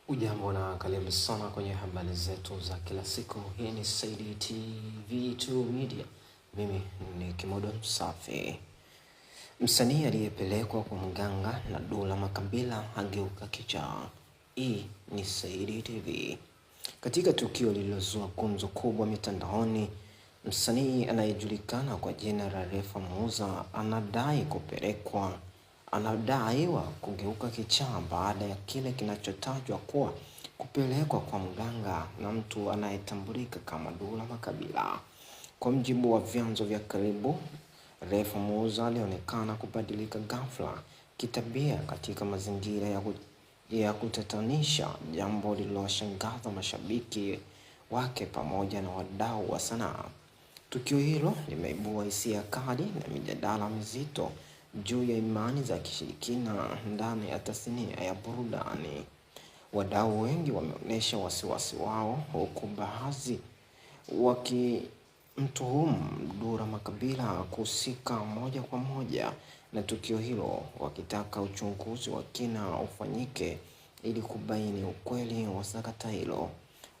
Ujambo na karibu sana kwenye habari zetu za kila siku. Hii ni Saidi TV2 Media. Mimi ni Kimodo Msafi. Msanii aliyepelekwa kwa mganga na Dula Makabila ageuka kichaa. Hii ni Saidi TV. Katika tukio lililozua gumzo kubwa mitandaoni, msanii anayejulikana kwa jina la Refa Muza anadaiwa kugeuka kichaa baada ya kile kinachotajwa kuwa kupelekwa kwa mganga na mtu anayetambulika kama Dula Makabila. Kwa mjibu wa vyanzo vya karibu, Refa Muza alionekana kubadilika ghafla kitabia katika mazingira ya kutatanisha, jambo lililowashangaza mashabiki wake pamoja na wadau wa sanaa. Tukio hilo limeibua hisia kali na mijadala mizito juu ya imani za kishirikina ndani ya tasnia ya burudani. Wadau wengi wameonyesha wasiwasi wao, huku baadhi wakimtuhumu Dula Makabila kuhusika moja kwa moja na tukio hilo, wakitaka uchunguzi wa kina ufanyike ili kubaini ukweli wa sakata hilo.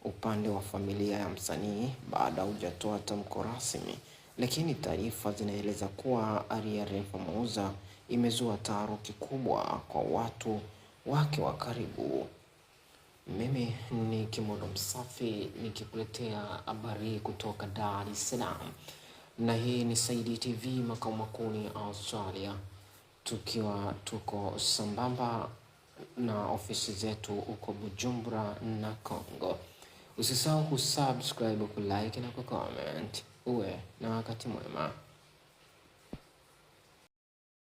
Upande wa familia ya msanii bado hujatoa tamko rasmi, lakini taarifa zinaeleza kuwa hali ya Refa Muza imezua taharuki kubwa kwa watu wake wa karibu. Mimi ni Kimodo Msafi nikikuletea habari kutoka Dar es Salaam, na hii ni Saidi TV makao makuu Australia, tukiwa tuko sambamba na ofisi zetu huko Bujumbura na Kongo. Usisahau kusubscribe, kulike na kucomment. Uwe na wakati mwema.